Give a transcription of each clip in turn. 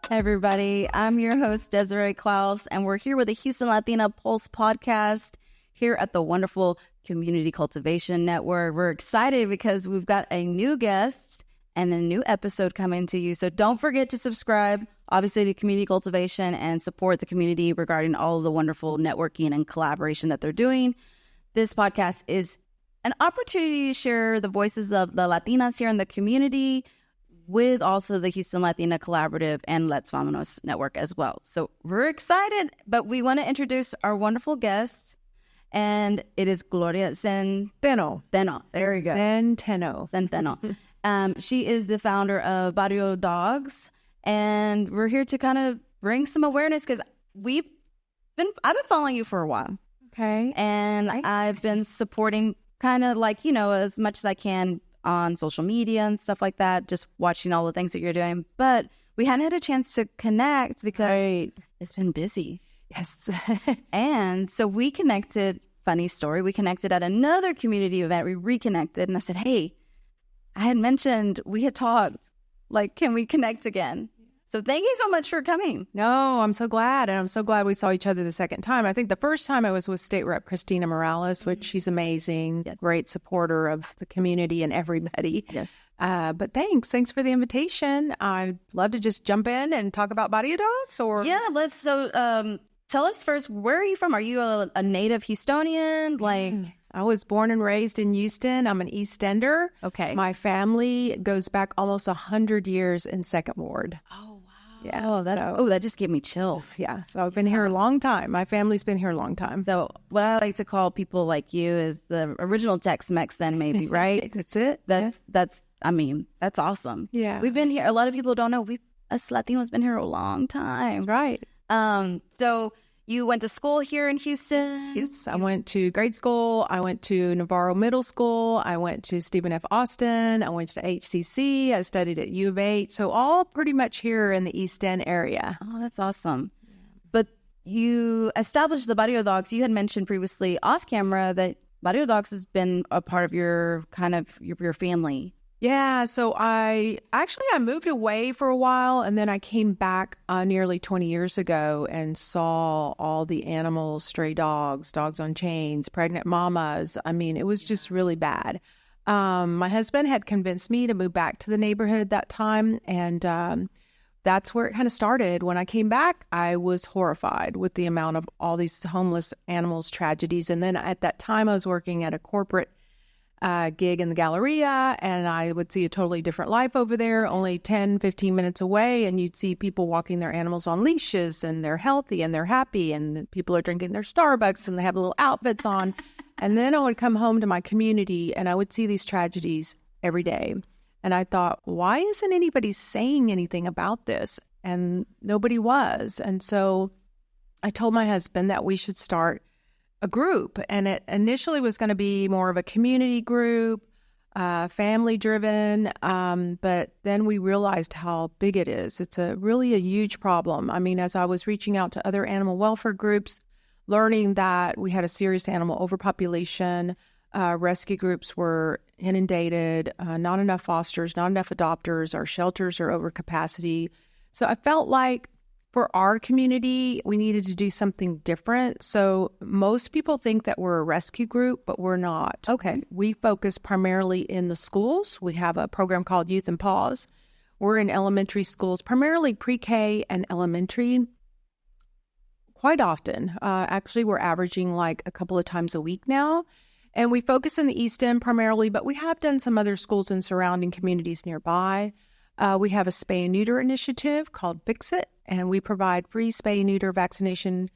Hey everybody, I'm your host, Desiree Klaus, and we're here with the Houston Latina Pulse podcast here at the wonderful Community Cultivation Network. We're excited because we've got a new guest and a new episode coming to you. So don't forget to subscribe, obviously, to Community Cultivation and support the community regarding all of the wonderful networking and collaboration that they're doing. This podcast is an opportunity to share the voices of the Latinas here in the community with also the Houston Latina Collaborative and Let's Vamonos Network as well. So we're excited, but we want to introduce our wonderful guest, and it is Gloria Zenteno. There you go. Zenteno. She is the founder of Barrio Dogs, and we're here to kind of bring some awareness because I've been following you for a while. Okay. And I've been supporting kind of like, as much as I can on social media and stuff like that, just watching all the things that you're doing. But we hadn't had a chance to connect because it's been busy. Yes. And so we connected, funny story, we connected at another community event. We reconnected and I said, hey, I had mentioned, we had talked, like, can we connect again? So thank you so much for coming. No, I'm so glad. And I'm so glad we saw each other the second time. I think the first time I was with State Rep Christina Morales, which she's amazing, great supporter of the community and everybody. Yes. But thanks for the invitation. I'd love to just jump in and talk about Barrio Dogs tell us first, where are you from? Are you a native Houstonian? I was born and raised in Houston. I'm an East Ender. Okay. My family goes back almost 100 years in Second Ward. Oh, wow. Yeah. That just gave me chills. Yeah. So I've been here a long time. My family's been here a long time. So what I like to call people like you is the original Tex-Mex then maybe, right? That's it. That's awesome. Yeah. We've been here. A lot of people don't know. Us Latinos been here a long time. Right. So you went to school here in Houston? Yes. I went to grade school. I went to Navarro Middle School. I went to Stephen F. Austin. I went to HCC. I studied at U of H. So all pretty much here in the East End area. Oh, that's awesome. Yeah. But you established the Barrio Dogs. You had mentioned previously off camera that Barrio Dogs has been a part of your family. Yeah, so I moved away for a while, and then I came back nearly 20 years ago and saw all the animals, stray dogs, dogs on chains, pregnant mamas. I mean, it was just really bad. My husband had convinced me to move back to the neighborhood that time, and that's where it kind of started. When I came back, I was horrified with the amount of all these homeless animals, tragedies. And then at that time, I was working at a corporate gig in the Galleria, and I would see a totally different life over there, only 10, 15 minutes away, and you'd see people walking their animals on leashes, and they're healthy, and they're happy, and people are drinking their Starbucks, and they have little outfits on. And then I would come home to my community, and I would see these tragedies every day. And I thought, why isn't anybody saying anything about this? And nobody was. And so I told my husband that we should start a group, and it initially was going to be more of a community group, family driven, but then we realized how big it is. It's really a huge problem. I mean, as I was reaching out to other animal welfare groups, learning that we had a serious animal overpopulation, rescue groups were inundated, not enough fosters, not enough adopters, our shelters are over capacity. So I felt like for our community, we needed to do something different. So most people think that we're a rescue group, but we're not. Okay. We focus primarily in the schools. We have a program called Youth and Paws. We're in elementary schools, primarily pre-K and elementary. Quite often. Actually, we're averaging like a couple of times a week now. And we focus in the East End primarily, but we have done some other schools in surrounding communities nearby. We have a Spay and Neuter initiative called Fix It, and we provide free Spay and Neuter vaccination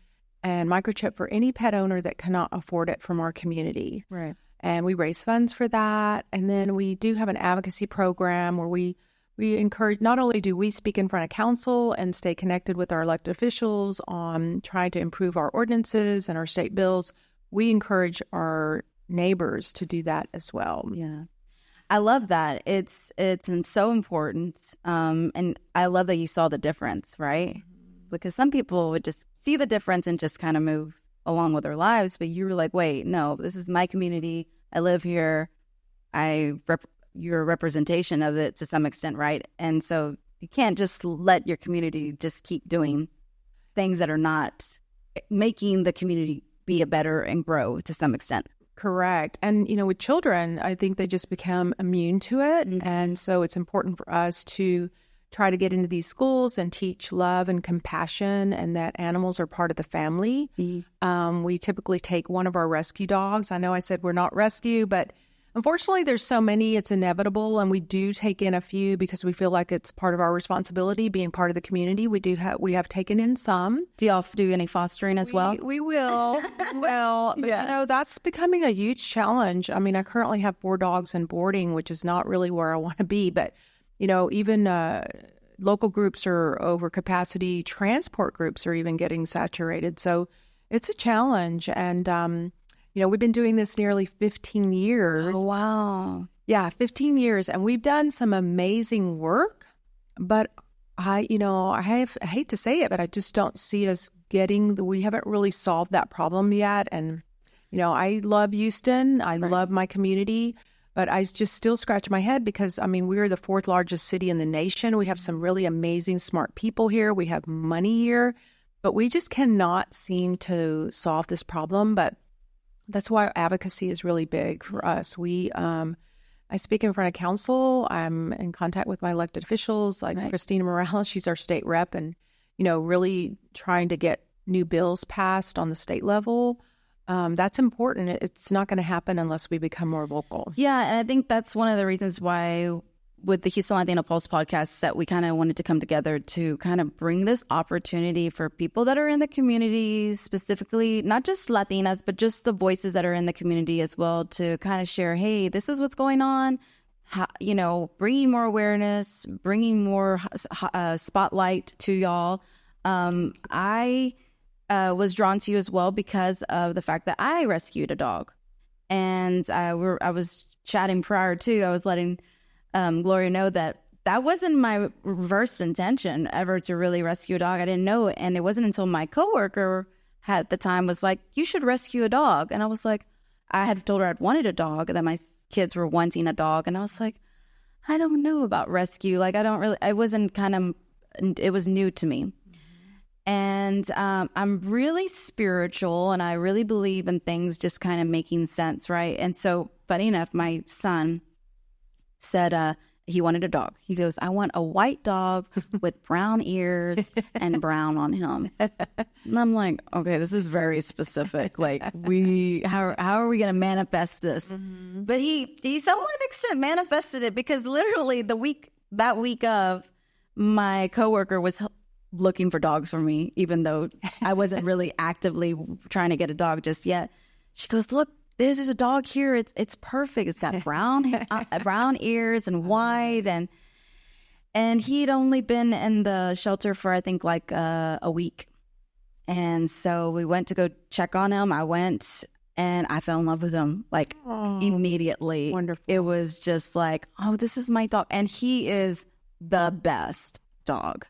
and microchip for any pet owner that cannot afford it from our community. Right. And we raise funds for that. And then we do have an advocacy program where we encourage, not only do we speak in front of council and stay connected with our elected officials on trying to improve our ordinances and our state bills, we encourage our neighbors to do that as well. Yeah. I love that. It's so important. And I love that you saw the difference, right? Mm-hmm. Because some people would just see the difference and just kind of move along with their lives. But you were like, wait, no, this is my community. I live here. You're a representation of it to some extent, right? And so You can't just let your community just keep doing things that are not making the community be a better and grow to some extent. Correct. And, with children, I think they just become immune to it. Mm-hmm. And so it's important for us to try to get into these schools and teach love and compassion and that animals are part of the family. Mm-hmm. We typically take one of our rescue dogs. I know I said we're not rescue, but unfortunately there's so many, it's inevitable. And we do take in a few because we feel like it's part of our responsibility being part of the community. We have taken in some. Do y'all do any fostering as well? We will. Well, but, that's becoming a huge challenge. I mean, I currently have 4 dogs in boarding, which is not really where I want to be. But, even local groups are over capacity. Transport groups are even getting saturated. So it's a challenge. And, we've been doing this nearly 15 years. Oh, wow. Yeah, 15 years. And we've done some amazing work. But I hate to say it, but I just don't see us we haven't really solved that problem yet. And, I love Houston. I love my community. But I just still scratch my head because, we're the 4th largest city in the nation. We have some really amazing, smart people here. We have money here. But we just cannot seem to solve this problem. But that's why advocacy is really big for us. I speak in front of council. I'm in contact with my elected officials, like Christina Morales. She's our state rep, and really trying to get new bills passed on the state level. That's important. It's not going to happen unless we become more vocal. Yeah, and I think that's one of the reasons why with the Houston Latina Pulse podcast that we kind of wanted to come together to kind of bring this opportunity for people that are in the community, specifically not just Latinas, but just the voices that are in the community as well, to kind of share, hey, this is what's going on, bringing more awareness, bringing more spotlight to y'all. I was drawn to you as well because of the fact that I rescued a dog. And I was chatting prior to, I was letting Gloria know that wasn't my reverse intention ever to really rescue a dog. I didn't know it. And it wasn't until my coworker at the time was like, you should rescue a dog. And I was like, I had told her I'd wanted a dog, that my kids were wanting a dog. And I was like, I don't know about rescue. Like, it was new to me. And I'm really spiritual, and I really believe in things just kind of making sense, right? And so, funny enough, my son said he wanted a dog. He goes, I want a white dog with brown ears and brown on him. And I'm like, okay, this is very specific. Like, how are we going to manifest this? Mm-hmm. But he somewhat extent manifested it, because literally that week of, my coworker was looking for dogs for me, even though I wasn't really actively trying to get a dog just yet. She goes, look, there's a dog here. It's perfect. It's got brown ears and white, and he'd only been in the shelter for I think like a week, and so we went to go check on him. I went and I fell in love with him like immediately. Wonderful. It was just like, oh, this is my dog, and he is the best dog.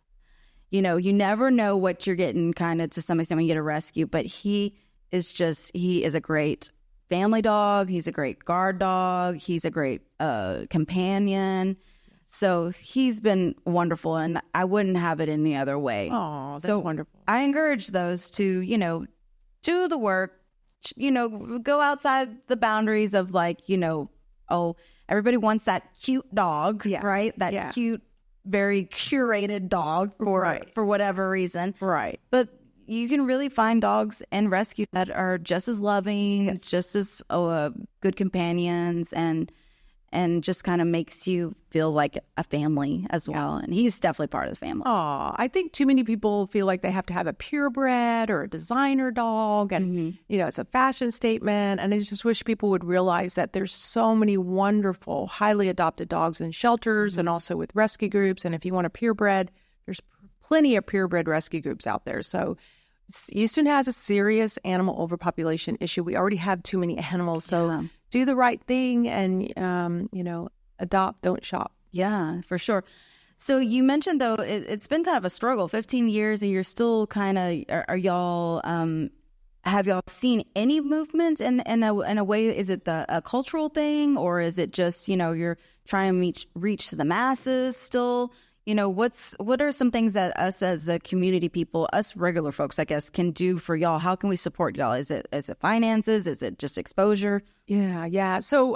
You never know what you're getting kind of to some extent when you get a rescue, but he is a great family dog. He's a great guard dog. He's a great companion. So he's been wonderful, and I wouldn't have it any other way. Oh, that's wonderful. I encourage those to, do the work, go outside the boundaries of like, everybody wants that cute dog, right? That cute, very curated dog for whatever reason. Right. But you can really find dogs and rescues that are just as loving, just as good companions, and just kind of makes you feel like a family as well. And he's definitely part of the family. Oh, I think too many people feel like they have to have a purebred or a designer dog, and it's a fashion statement. And I just wish people would realize that there's so many wonderful, highly adopted dogs in shelters and also with rescue groups. And if you want a purebred, there's plenty of purebred rescue groups out there. So Houston has a serious animal overpopulation issue. We already have too many animals. So do the right thing and, adopt, don't shop. Yeah, for sure. So you mentioned, though, it's been kind of a struggle, 15 years, and you're still kind of, are y'all, have y'all seen any movement in a way? Is it a cultural thing, or is it just, you're trying to reach the masses still? what are some things that us as a community people, us regular folks, I guess, can do for y'all? How can we support y'all? Is it finances? Is it just exposure? Yeah. So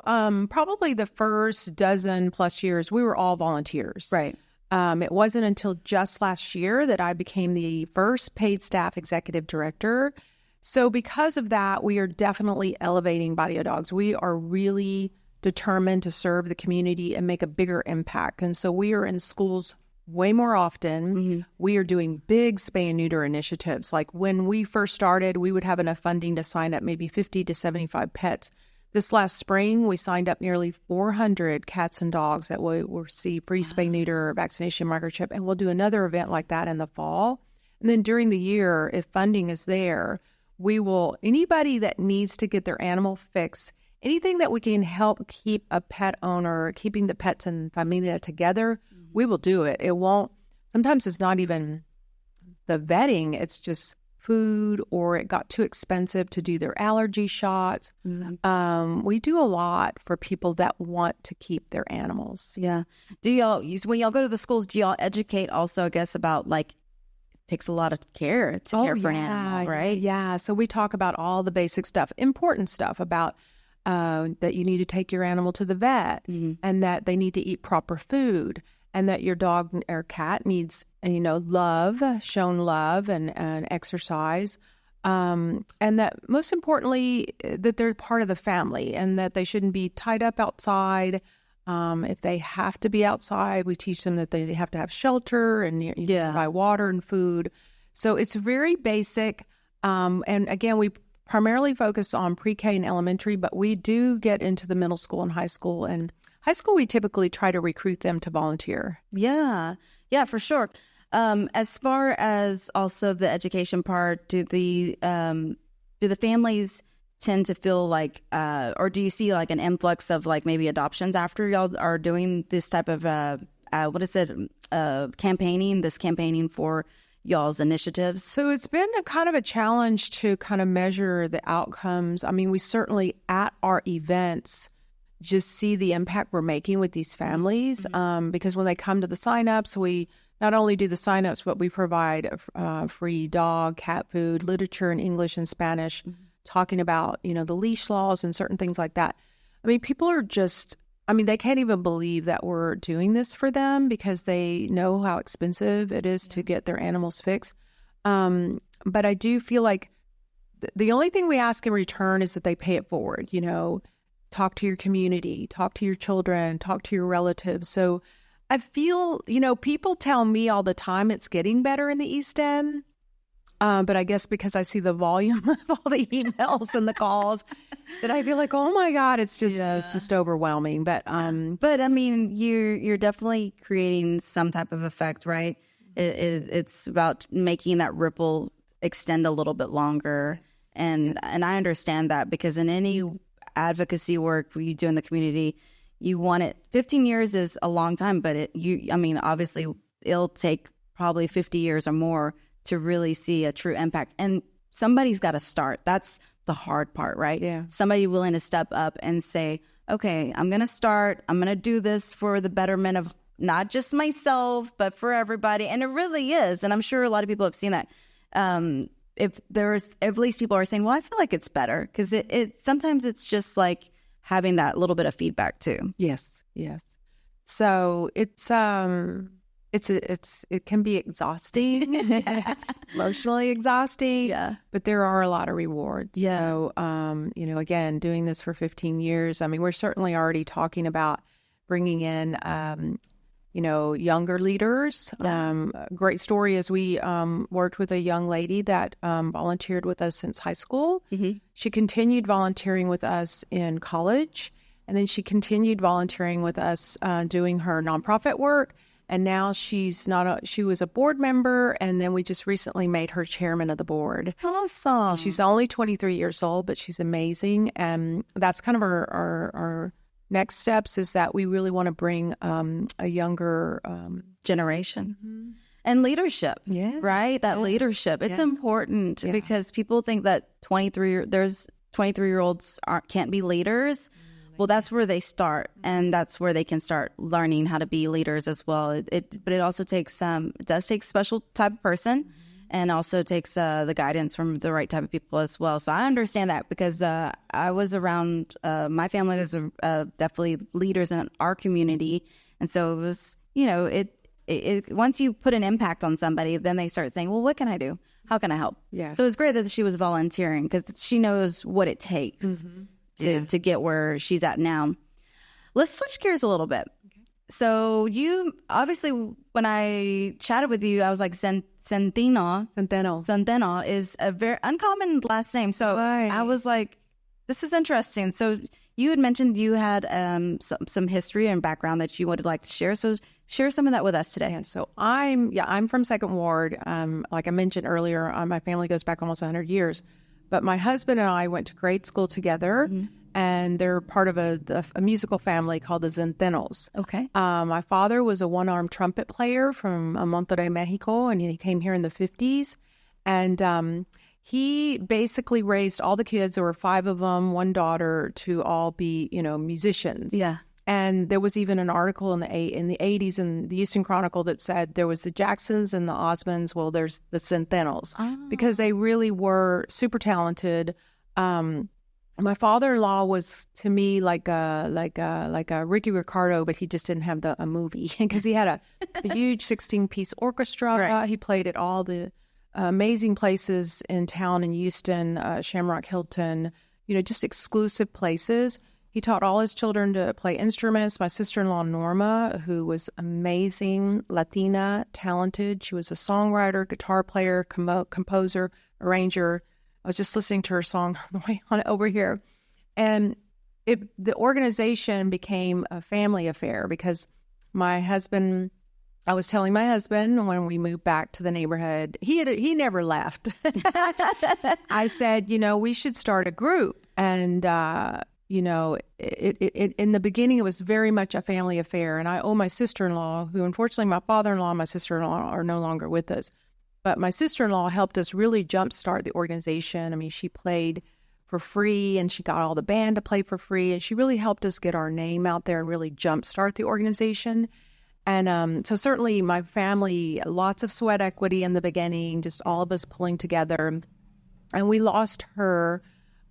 probably the first dozen plus years, we were all volunteers. Right. It wasn't until just last year that I became the first paid staff executive director. So because of that, we are definitely elevating Barrio Dogs. We are really determined to serve the community and make a bigger impact. And so we are in schools way more often. Mm-hmm. We are doing big spay and neuter initiatives. Like when we first started, we would have enough funding to sign up maybe 50 to 75 pets. This last spring, we signed up nearly 400 cats and dogs that will receive free spay, neuter, vaccination, microchip, and we'll do another event like that in the fall. And then during the year, if funding is there, anybody that needs to get their animal fixed, anything that we can help keep a pet owner, keeping the pets and familia together, we will do it. It won't, sometimes it's not even the vetting, it's just food, or it got too expensive to do their allergy shots. Mm-hmm. We do a lot for people that want to keep their animals. Yeah. When y'all go to the schools, do y'all educate also, I guess, about like, it takes a lot of care to care for an animal, right? Yeah. So we talk about all the basic stuff, important stuff about that you need to take your animal to the vet, mm-hmm. and that they need to eat proper food, and that your dog or cat needs, shown love and exercise. And that most importantly, that they're part of the family and that they shouldn't be tied up outside. If they have to be outside, we teach them that they have to have shelter and buy water and food. So it's very basic. And again, we primarily focus on pre-K and elementary, but we do get into the middle school and high school. And high school, we typically try to recruit them to volunteer. Yeah, for sure. As far as also the education part, do the families tend to feel like, or do you see like an influx of like maybe adoptions after y'all are doing this type of campaigning for y'all's initiatives? So it's been a kind of a challenge to kind of measure the outcomes. I mean, we certainly at our events just see the impact we're making with these families, mm-hmm. Because when they come to the signups, we not only do the signups, but we provide free dog, cat food, literature in English and Spanish, mm-hmm. talking about, the leash laws and certain things like that. I mean, people are they can't even believe that we're doing this for them because they know how expensive it is to get their animals fixed. But I do feel like the only thing we ask in return is that they pay it forward, talk to your community, talk to your children, talk to your relatives. So I feel, people tell me all the time it's getting better in the East End. But I guess because I see the volume of all the emails and the calls that I feel like, oh my God, it's just overwhelming. But I mean, you're definitely creating some type of effect, right? It's about making that ripple extend a little bit longer. And I understand that because in any advocacy work you do in the community, you want it. 15 years is a long time, but obviously it'll take probably 50 years or more to really see a true impact. And somebody's got to start. That's the hard part, right? Yeah. Somebody willing to step up and say, okay, I'm going to start. I'm going to do this for the betterment of not just myself, but for everybody. And it really is. And I'm sure a lot of people have seen that. If at least people are saying, well, I feel like it's better, because it sometimes it's just like having that little bit of feedback too. Yes. So it can be exhausting, emotionally exhausting, but there are a lot of rewards. Yeah. So, again, doing this for 15 years, we're certainly already talking about bringing in, younger leaders. Great story is we worked with a young lady that volunteered with us since high school. Mm-hmm. She continued volunteering with us in college, and then she continued volunteering with us doing her nonprofit work. And now she was a board member, and then we just recently made her chairman of the board. Awesome. She's only 23 years old, but she's amazing. And that's kind of our next steps, is that we really want to bring a younger generation. Mm-hmm. And leadership, right? That leadership. It's important because people think that 23-year-olds can't be leaders. Well, that's where they start, and that's where they can start learning how to be leaders as well. But it also takes it does take special type of person, and also takes the guidance from the right type of people as well. So I understand that because I was around my family was definitely leaders in our community, and so it was it once you put an impact on somebody, then they start saying, well, what can I do? How can I help? Yeah. So it's great that she was volunteering because she knows what it takes to get where she's at now. Let's switch gears a little bit. Okay. So you, obviously, when I chatted with you, I was like, Zenteno is a very uncommon last name. So I was like, this is interesting. So you had mentioned you had some history and background that you would like to share. So share some of that with us today. Yeah, so I'm from Second Ward. Like I mentioned earlier, my family goes back almost 100 years. But my husband and I went to grade school together, and they're part of a musical family called the Zentenos. Okay. My father was a one-armed trumpet player from Monterrey, Mexico, and he came here in the 50s. And he basically raised all the kids. There were 5 of them, 1 daughter, to all be, musicians. Yeah. And there was even an article in the 80s in the Houston Chronicle that said there was the Jacksons and the Osmonds. Well, there's the Centenos because they really were super talented. My father-in-law was to me like a Ricky Ricardo, but he just didn't have a movie because he had a huge 16-piece orchestra. Right. He played at all the amazing places in town in Houston, Shamrock Hilton, just exclusive places. He taught all his children to play instruments. My sister-in-law, Norma, who was amazing, Latina, talented. She was a songwriter, guitar player, composer, arranger. I was just listening to her song on the way on over here. And the organization became a family affair because I was telling my husband when we moved back to the neighborhood, he never left. I said, we should start a group. And, in the beginning, it was very much a family affair. And I owe my sister-in-law, who unfortunately my father-in-law and my sister-in-law are no longer with us. But my sister-in-law helped us really jumpstart the organization. I mean, she played for free and she got all the band to play for free. And she really helped us get our name out there and really jumpstart the organization. And so certainly my family, lots of sweat equity in the beginning, just all of us pulling together. And we lost her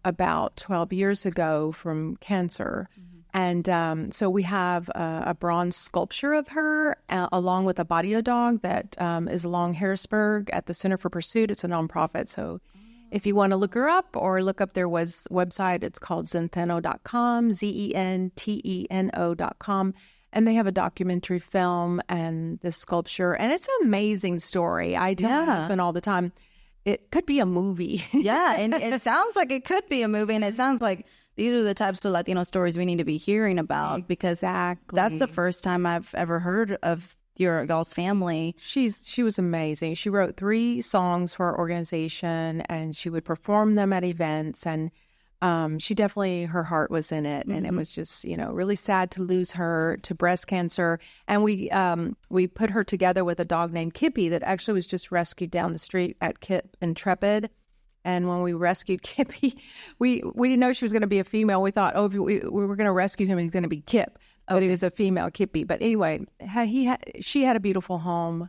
about 12 years ago from cancer. And so we have a bronze sculpture of her along with a Barrio Dog that is along Harrisburg at the Center for Pursuit. It's a nonprofit. So if you want to look her up or look up their website, it's called Zenteno.com, Zenteno.com. And they have a documentary film and this sculpture. And it's an amazing story. I tell my husband all the time, it could be a movie. Yeah, and it sounds like it could be a movie, and it sounds like these are the types of Latino stories we need to be hearing about because that's the first time I've ever heard of y'all's family. She was amazing. She wrote 3 songs for our organization, and she would perform them at events, and she definitely, her heart was in it. And it was just, really sad to lose her to breast cancer. And we put her together with a dog named Kippy that actually was just rescued down the street at Kip Intrepid. And when we rescued Kippy, we didn't know she was going to be a female. We thought, we were going to rescue him, he's going to be Kip. But he was a female, Kippy. But anyway, she had a beautiful home,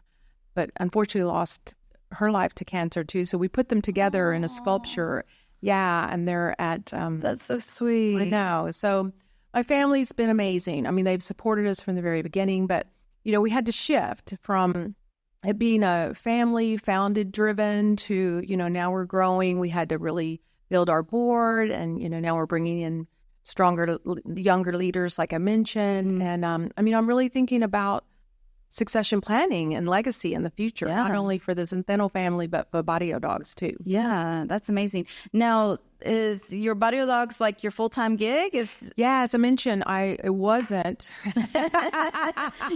but unfortunately lost her life to cancer too. So we put them together in a sculpture. Yeah, and they're at... That's so sweet. I know. So my family's been amazing. I mean, they've supported us from the very beginning, but, we had to shift from it being a family founded driven to, now we're growing. We had to really build our board, and, now we're bringing in stronger, younger leaders, like I mentioned. And, I'm really thinking about succession planning and legacy in the future, not only for the Zenteno family, but for Barrio Dogs too. Yeah, that's amazing. Now, is your Barrio Dogs like your full-time gig? Yeah, as I mentioned, it wasn't.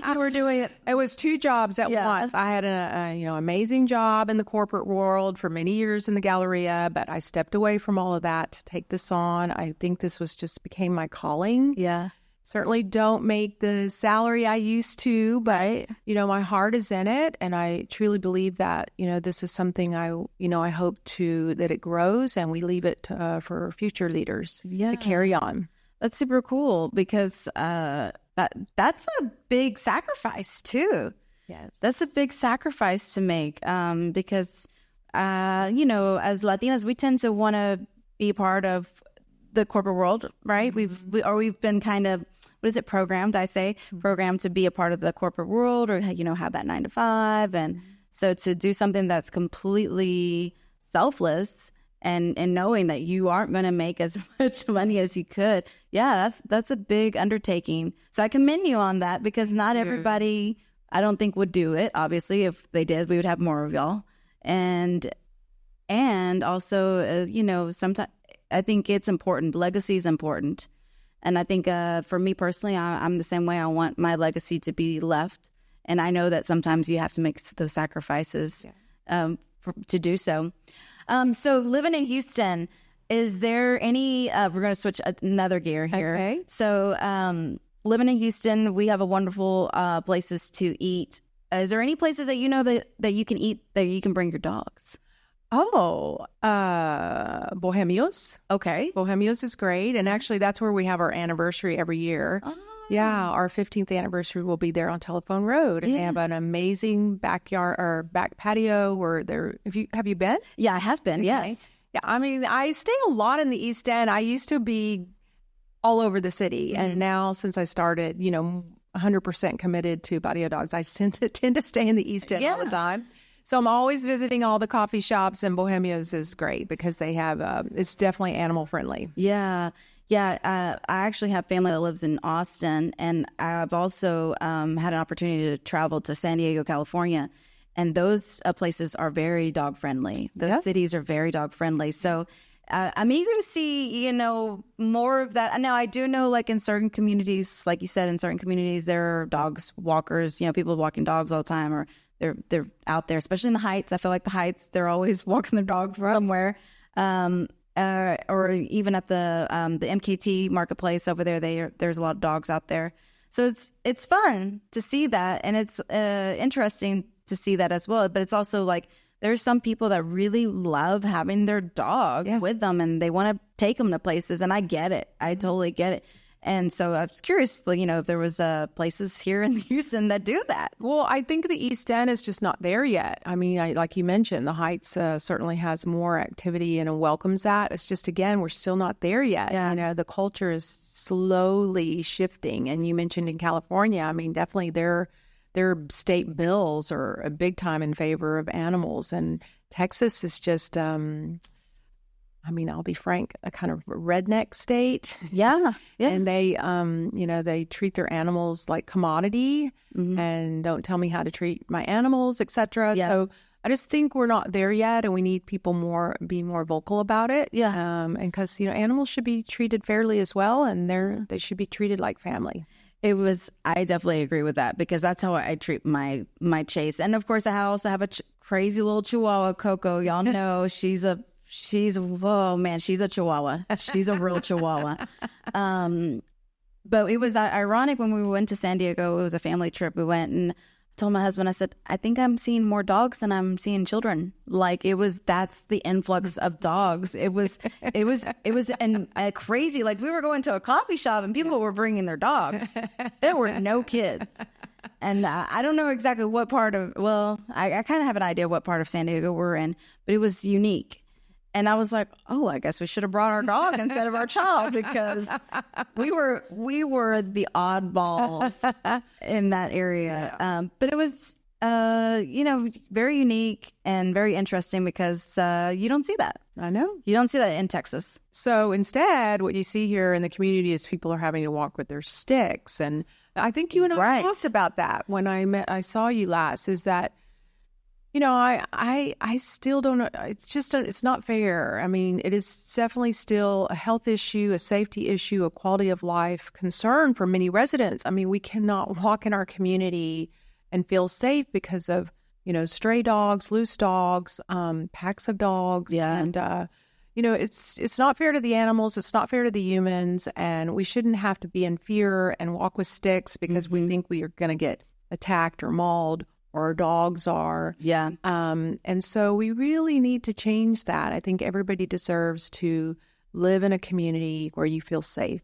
You were doing it. It was 2 jobs at once. I had an amazing job in the corporate world for many years in the Galleria, but I stepped away from all of that to take this on. I think this became my calling. Yeah. Certainly don't make the salary I used to, but, my heart is in it. And I truly believe that, this is something I hope that it grows and we leave it for future leaders to carry on. That's super cool because that's a big sacrifice too. Yes. That's a big sacrifice to make because, you know, as Latinas, we tend to want to be part of the corporate world, right? We've been kind of, what is it, programmed to be a part of the corporate world, or, you know, have that 9 to 5. And so to do something that's completely selfless and knowing that you aren't going to make as much money as you could, that's a big undertaking. So I commend you on that, because not everybody, I don't think, would do it. Obviously, if they did, we would have more of y'all. And also, you know, sometimes I think it's important. Legacy is important. And I think for me personally, I'm the same way. I want my legacy to be left. And I know that sometimes you have to make those sacrifices to do so. So living in Houston, is there any, we're going to switch another gear here. Okay. So living in Houston, we have a wonderful places to eat. Is there any places that you know that you can eat that you can bring your dogs? Oh, Bohemios. Okay. Bohemios is great. And actually, that's where we have our anniversary every year. Oh. Yeah, our 15th anniversary will be there on Telephone Road. And they have an amazing backyard or back patio where have you been? Yeah, I have been, Okay. yes. Yeah, I mean, I stay a lot in the East End. I used to be all over the city. And now, since I started, you know, 100% committed to Barrio Dogs, I tend to stay in the East End all the time. So I'm always visiting all the coffee shops, and Bohemios is great because they have, it's definitely animal friendly. Yeah. I actually have family that lives in Austin, and I've also had an opportunity to travel to San Diego, California, and those places are very dog friendly. Those cities are very dog friendly. So I'm eager to see, you know, more of that. Now, I do know, like, in certain communities, like you said, in certain communities, there are dogs, walkers, you know, people walking dogs all the time, or they're out there, especially in the Heights. I feel like the Heights, they're always walking their dogs somewhere. Or even at the MKT marketplace over there, there's a lot of dogs out there. So it's fun to see that, and it's interesting to see that as well. But it's also like there's some people that really love having their dog with them, and they want to take them to places, and I get it. I totally get it. And so I was curious, you know, if there was places here in Houston that do that. Well, I think the East End is just not there yet. I mean, like you mentioned, the Heights certainly has more activity and welcomes that. It's just, again, we're still not there yet. Yeah. You know, the culture is slowly shifting. And you mentioned in California, I mean, definitely their state bills are a big time in favor of animals. And Texas is just... I mean, I'll be frank, a kind of redneck state. Yeah. And they, you know, they treat their animals like commodity and don't tell me how to treat my animals, etc. Yeah. So I just think we're not there yet, and we need people be more vocal about it. Yeah. And because, you know, animals should be treated fairly as well, and they should be treated like family. I definitely agree with that, because that's how I treat my Chase. And of course, I also have a crazy little Chihuahua, Coco. Y'all know she's a Chihuahua. She's a real Chihuahua. But it was ironic when we went to San Diego. It was a family trip. We went, and I told my husband, I said, I think I'm seeing more dogs than I'm seeing children. Like, that's the influx of dogs. It was crazy. Like, we were going to a coffee shop and people were bringing their dogs. There were no kids. And I don't know exactly what part of, I kind of have an idea what part of San Diego we're in, but it was unique. And I was like, oh, I guess we should have brought our dog instead of our child, because we were the oddballs in that area. Yeah. But it was, you know, very unique and very interesting, because you don't see that. I know. You don't see that in Texas. So instead, what you see here in the community is people are having to walk with their sticks. And I think you and I talked about that when I saw you last, is that, you know, I still don't know. It's not fair. I mean, it is definitely still a health issue, a safety issue, a quality of life concern for many residents. I mean, we cannot walk in our community and feel safe because of, you know, stray dogs, loose dogs, packs of dogs. Yeah. And, you know, it's not fair to the animals. It's not fair to the humans. And we shouldn't have to be in fear and walk with sticks because we think we are going to get attacked or mauled, or our dogs are. Yeah. And so we really need to change that. I think everybody deserves to live in a community where you feel safe.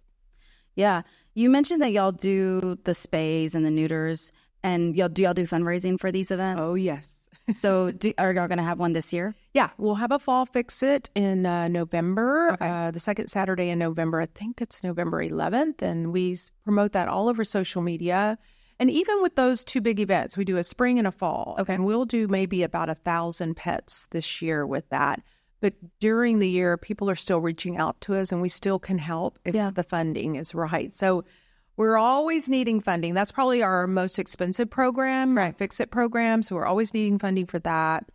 Yeah. You mentioned that y'all do the spays and the neuters, and do y'all do fundraising for these events? Oh, yes. So are y'all going to have one this year? Yeah, we'll have a fall fix-it in November, Okay. the second Saturday in November. I think it's November 11th, and we promote that all over social media. And even with those two big events, we do a spring and a fall. Okay. And we'll do maybe about 1,000 pets this year with that. But during the year, people are still reaching out to us, and we still can help if the funding is right. So we're always needing funding. That's probably our most expensive program, right? Fix-It program. So we're always needing funding for that.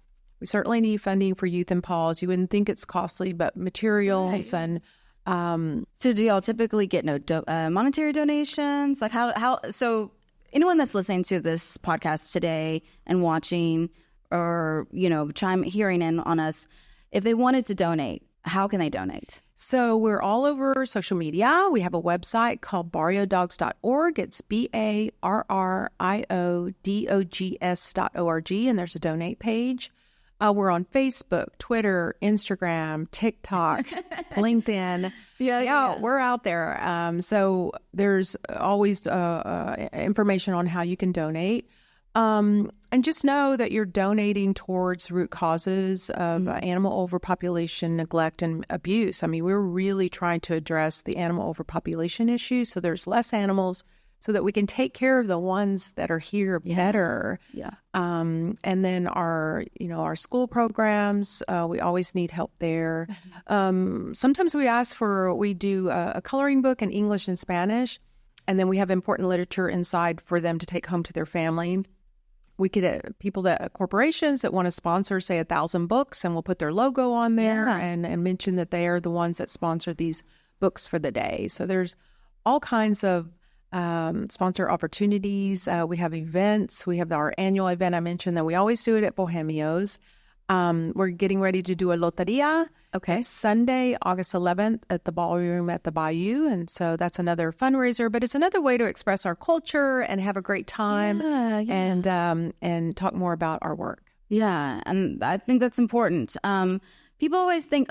We certainly need funding for Youth and Paws. You wouldn't think it's costly, but materials and So do y'all typically get monetary donations? Like how? So anyone that's listening to this podcast today and watching, or hearing in on us, if they wanted to donate, how can they donate? So we're all over social media. We have a website called barriodogs.org. It's barriodogs.org, and there's a donate page. We're on Facebook, Twitter, Instagram, TikTok, LinkedIn. Yeah, we're out there. So there's always information on how you can donate. And just know that you're donating towards root causes of animal overpopulation, neglect, and abuse. I mean, we're really trying to address the animal overpopulation issue so there's less animals so that we can take care of the ones that are here better. Yeah. And then our school programs, we always need help there. Sometimes we do a coloring book in English and Spanish, and then we have important literature inside for them to take home to their family. We could corporations that want to sponsor, say, 1,000 books, and we'll put their logo on there and mention that they are the ones that sponsor these books for the day. So there's all kinds of sponsor opportunities. We have events. We have our annual event I mentioned that we always do it at Bohemios. We're getting ready to do a loteria. Okay. Sunday, August 11th at the ballroom at the Bayou. And so that's another fundraiser, but it's another way to express our culture and have a great time and talk more about our work. Yeah. And I think that's important. People always think,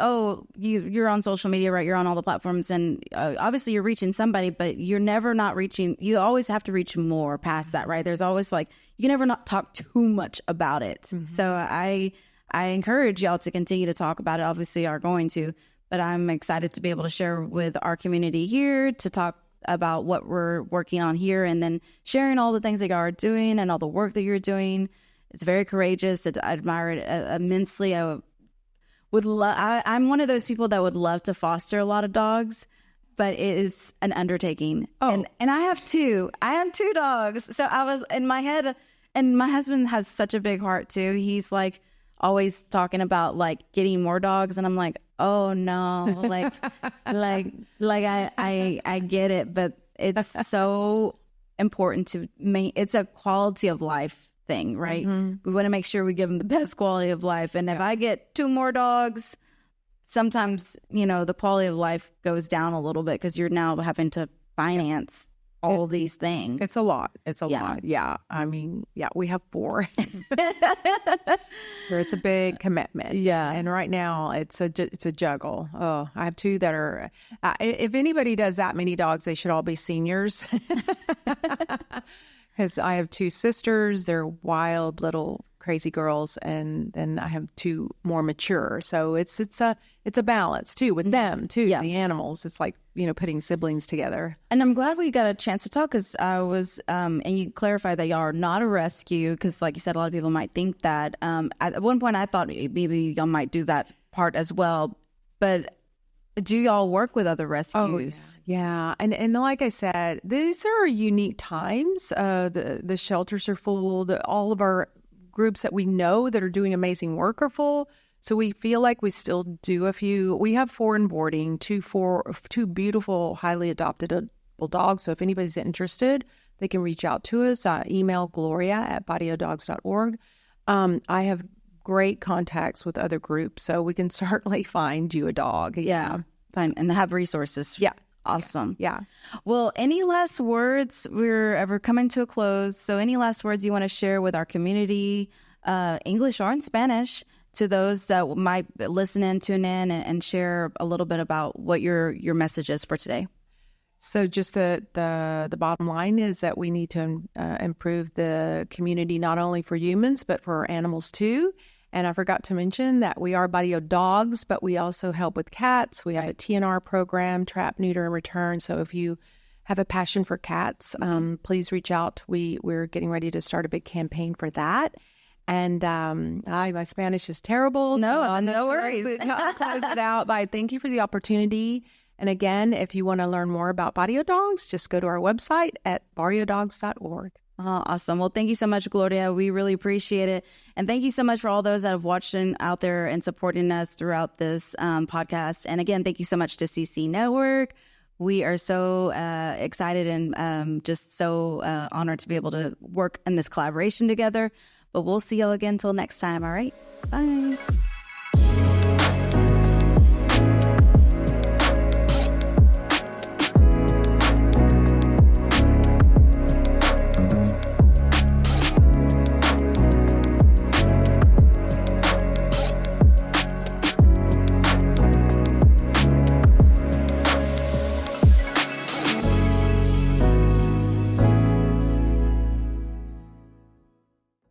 you're on social media, right? You're on all the platforms, and obviously you're reaching somebody, but you're never not reaching. You always have to reach more past that, right? There's always you can never not talk too much about it. Mm-hmm. So I encourage y'all to continue to talk about it. Obviously are going to, but I'm excited to be able to share with our community here, to talk about what we're working on here, and then sharing all the things that y'all are doing and all the work that you're doing. It's very courageous. I admire it immensely. I'm one of those people that would love to foster a lot of dogs, but it is an undertaking. Oh. And I have two. I have two dogs. So I was in my head, and my husband has such a big heart too. He's always talking about getting more dogs, and I'm like, oh no, I get it, but it's so important to me. It's a quality of life thing, right? Mm-hmm. We want to make sure we give them the best quality of life. And if I get two more dogs, sometimes, the quality of life goes down a little bit because you're now having to finance all these things. It's a lot. It's a lot. Yeah. I mean, we have 4. It's a big commitment. Yeah. And right now it's a juggle. Oh, I have 2 that are, if anybody does that many dogs, they should all be seniors. Because I have 2 sisters. They're wild little crazy girls, and then I have 2 more mature. So it's a balance too with them too. Yeah. The animals. It's putting siblings together. And I'm glad we got a chance to talk, because I was and you clarified that y'all are not a rescue, because like you said, a lot of people might think that. At one point I thought maybe y'all might do that part as well, but do y'all work with other rescues? Oh, yeah. And like I said, these are unique times. The shelters are full. All of our groups that we know that are doing amazing work are full. So we feel like we still do a few. We have 4 in boarding, 2 beautiful, highly adoptable dogs. So if anybody's interested, they can reach out to us. Email gloria@barriodogs.org. I have great contacts with other groups, so we can certainly find you a dog. Yeah, fine, and have resources. Yeah. Awesome. Yeah. Well, any last words? We're coming to a close. So any last words you want to share with our community, English or in Spanish, to those that might listen in, tune in, and share a little bit about what your message is for today? So just the bottom line is that we need to improve the community, not only for humans, but for animals too. And I forgot to mention that we are Barrio Dogs, but we also help with cats. We have a TNR program, trap, neuter, and return. So if you have a passion for cats, please reach out. We're getting ready to start a big campaign for that. And my Spanish is terrible. No, no worries. I'll close it out by thank you for the opportunity. And again, if you want to learn more about Barrio Dogs, just go to our website at barriodogs.org. Oh, awesome. Well, thank you so much, Gloria. We really appreciate it. And thank you so much for all those that have watched out there and supporting us throughout this podcast. And again, thank you so much to CC Network. We are so excited and just so honored to be able to work in this collaboration together. But we'll see you again until next time. All right. Bye.